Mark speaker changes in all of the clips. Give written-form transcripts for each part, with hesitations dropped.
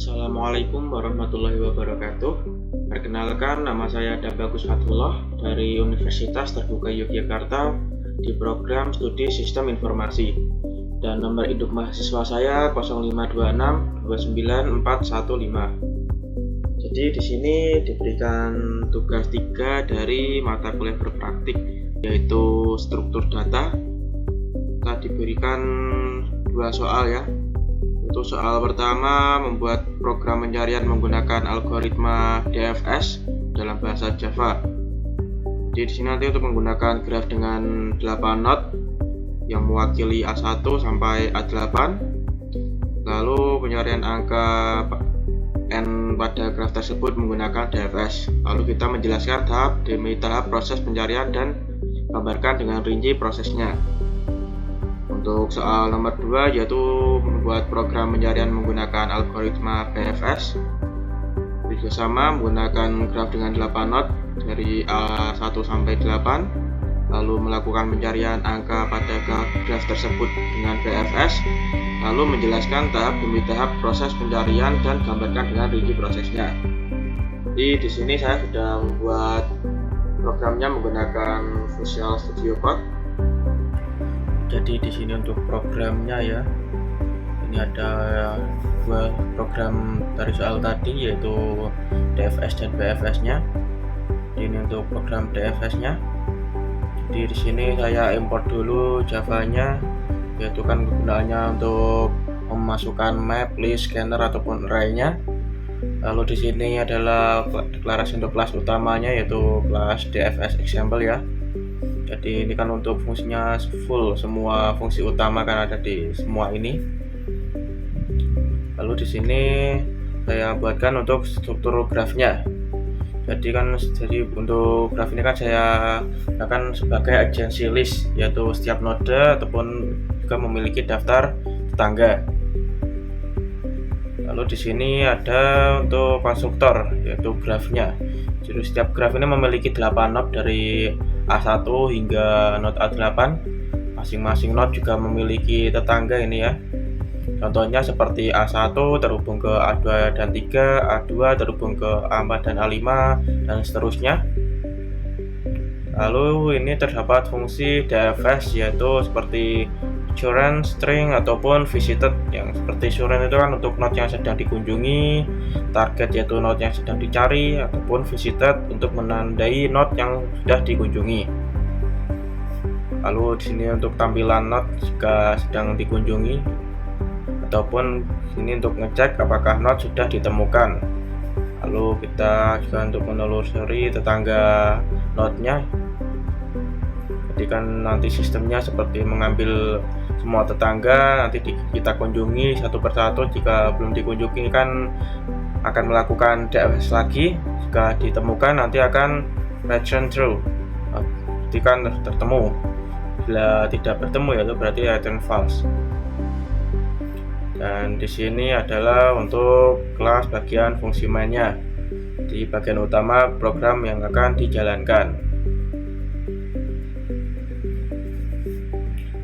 Speaker 1: Assalamualaikum warahmatullahi wabarakatuh. Perkenalkan, nama saya Bagus Fatullah dari Universitas Terbuka Yogyakarta di program Studi Sistem Informasi. Dan nomor induk mahasiswa saya 052629415. Jadi di sini diberikan tugas 3 dari mata kuliah berpraktik, yaitu struktur data. Kita diberikan 2 soal ya. Untuk soal pertama, membuat program pencarian menggunakan algoritma DFS dalam bahasa Java. Jadi di sini nanti untuk menggunakan graf dengan 8 not yang mewakili A1 sampai A8. Lalu pencarian angka N pada graf tersebut menggunakan DFS. Lalu kita menjelaskan tahap demi tahap proses pencarian dan gambarkan dengan rinci prosesnya. Untuk soal nomor 2, yaitu membuat program pencarian menggunakan algoritma BFS. Juga sama, menggunakan graf dengan 8 not dari A1 sampai 8, lalu melakukan pencarian angka pada graf tersebut dengan BFS, lalu menjelaskan tahap demi tahap proses pencarian dan gambarkan dengan rinci prosesnya. Jadi di sini saya sudah membuat programnya menggunakan Visual Studio Code. Jadi di sini untuk programnya ya, ini ada 2 program dari soal tadi, yaitu DFS dan BFS-nya. Ini untuk program DFS-nya. Jadi di sini saya import dulu Java-nya, yaitu kan kegunaannya untuk memasukkan map, list, scanner ataupun array-nya. Lalu di sini adalah deklarasi untuk kelas utamanya, yaitu kelas DFS example ya. Jadi ini kan untuk fungsinya full, semua fungsi utama kan ada di semua ini. Lalu di sini saya buatkan untuk struktur grafnya. Jadi untuk graf ini kan saya gunakan sebagai agency list, yaitu setiap node ataupun juga memiliki daftar tetangga. Lalu di sini ada untuk konstruktor, yaitu grafnya. Jadi setiap graf ini memiliki 8 node dari A1 hingga node A8. Masing-masing node juga memiliki tetangga ini ya. Contohnya seperti A1 terhubung ke A2 dan 3, A2 terhubung ke A4 dan A5, dan seterusnya. Lalu ini terdapat fungsi DFS, yaitu seperti current, string, ataupun visited. Yang seperti current itu kan untuk node yang sedang dikunjungi, target yaitu node yang sedang dicari, ataupun visited untuk menandai node yang sudah dikunjungi. Lalu di sini untuk tampilan node jika sedang dikunjungi, ataupun sini untuk ngecek apakah node sudah ditemukan. Lalu kita juga untuk menelusuri tetangga node-nya. Jadi kan nanti sistemnya seperti mengambil semua tetangga, nanti kita kunjungi satu persatu. Jika belum dikunjungi kan akan melakukan DFS lagi. Jika ditemukan nanti akan return true, berarti kan tertemu. Bila tidak bertemu ya itu berarti return false. Dan di sini adalah untuk kelas bagian fungsi mainnya. Di bagian utama program yang akan dijalankan.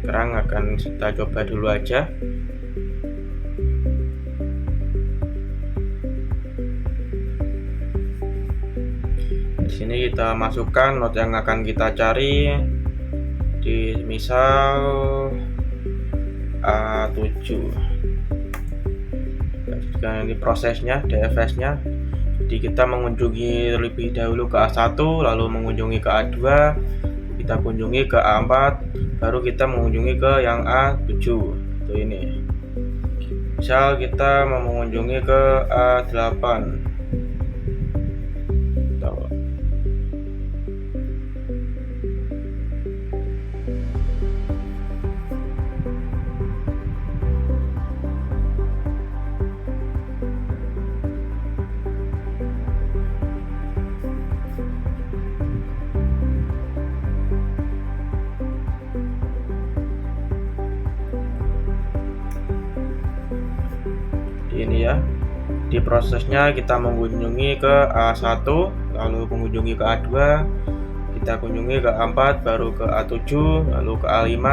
Speaker 1: Sekarang akan kita coba dulu aja. Di sini kita masukkan node yang akan kita cari. Di misal A7. Dan ini prosesnya, DFS-nya. Jadi kita mengunjungi terlebih dahulu ke A1, lalu mengunjungi ke A2, kita kunjungi ke A4, baru kita mengunjungi ke yang A7. Itu ini. Misal kita mau mengunjungi ke A8. Ini ya, di prosesnya kita mengunjungi ke A1, lalu mengunjungi ke A2, kita kunjungi ke A4, baru ke A7, lalu ke A5,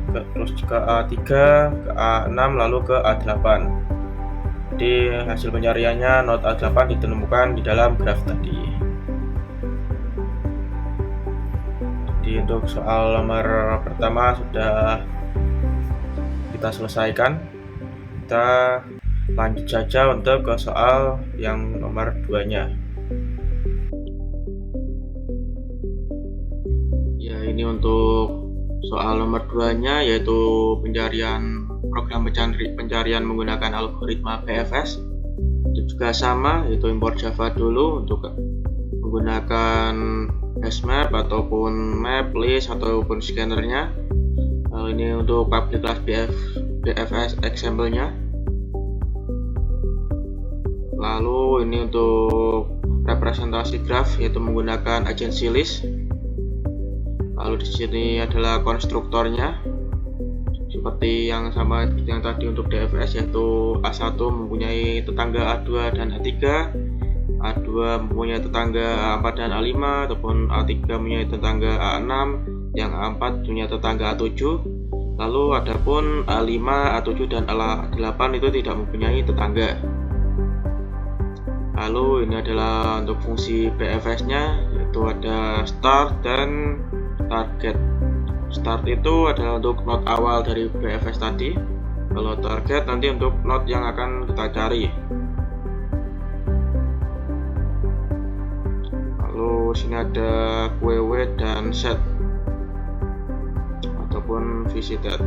Speaker 1: terus ke A3, ke A6, lalu ke A8. Jadi hasil pencariannya not A8 ditemukan di dalam graf tadi. Jadi untuk soal nomor pertama sudah kita selesaikan. Kita lanjut saja untuk ke soal yang nomor 2-nya. Ya, ini untuk soal nomor 2-nya yaitu program pencarian menggunakan algoritma BFS. Itu juga sama, yaitu import Java dulu untuk menggunakan hashmap ataupun map, list ataupun scannernya. Ini untuk public class BFS example-nya. Lalu ini untuk representasi graph yaitu menggunakan agency list. Lalu di sini adalah konstruktornya seperti yang sama yang tadi untuk DFS, yaitu A1 mempunyai tetangga A2 dan A3, A2 mempunyai tetangga A4 dan A5, ataupun A3 mempunyai tetangga A6, yang A4 punya tetangga A7. Lalu adapun A5, A7 dan A8 itu tidak mempunyai tetangga. Lalu ini adalah untuk fungsi BFS-nya, yaitu ada start dan target. Start itu adalah untuk node awal dari BFS tadi. Kalau target nanti untuk node yang akan kita cari. Lalu sini ada QW dan set ataupun visited.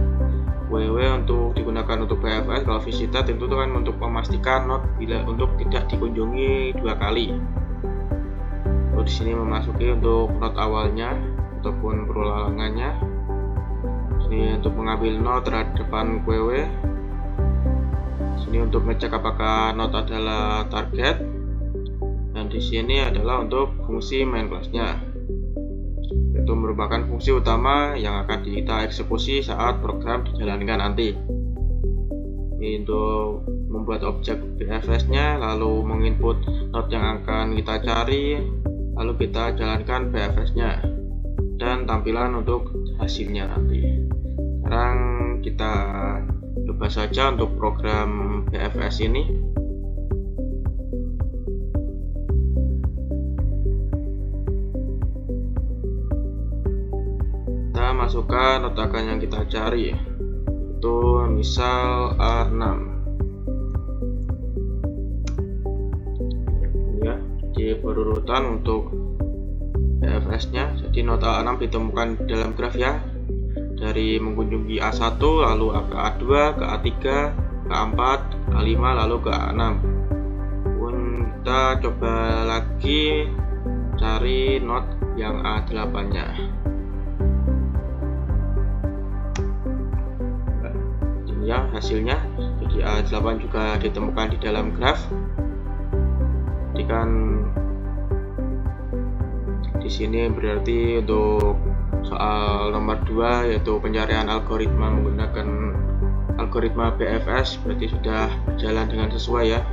Speaker 1: QW untuk digunakan untuk BFS, kalau visited itu kan untuk memastikan node bila untuk tidak dikunjungi 2 kali. Lalu di sini memasuki untuk node awalnya ataupun perulangannya. Ini untuk mengambil node terhadap QW. Sini untuk ngecek apakah node adalah target, dan di sini adalah untuk fungsi main class-nya. Itu merupakan fungsi utama yang akan kita eksekusi saat program dijalankan nanti. Ini untuk membuat objek BFS-nya, lalu menginput node yang akan kita cari, lalu kita jalankan BFS-nya dan tampilan untuk hasilnya nanti. Sekarang kita coba saja untuk program BFS ini. Kita masukkan letakkan yang kita cari, itu misal A6 ya. Jadi berurutan untuk BFS nya, jadi node A6 ditemukan dalam graf ya, dari mengunjungi A1 lalu ke A2, ke A3, ke A4, A5 lalu ke A6. Pun kita coba lagi cari node yang A8 nya. Ya, hasilnya jadi A8 juga ditemukan di dalam graf. Jadi kan di sini berarti untuk soal nomor 2 yaitu pencarian algoritma menggunakan algoritma BFS berarti sudah berjalan dengan sesuai ya.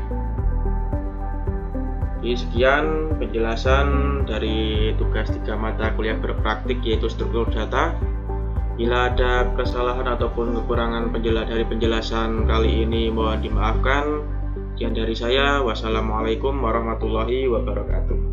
Speaker 1: Jadi sekian penjelasan dari tugas 3 mata kuliah berpraktik yaitu struktur data. Bila ada kesalahan ataupun kekurangan dari penjelasan kali ini mohon dimaafkan. Sekian dari saya. Wassalamualaikum warahmatullahi wabarakatuh.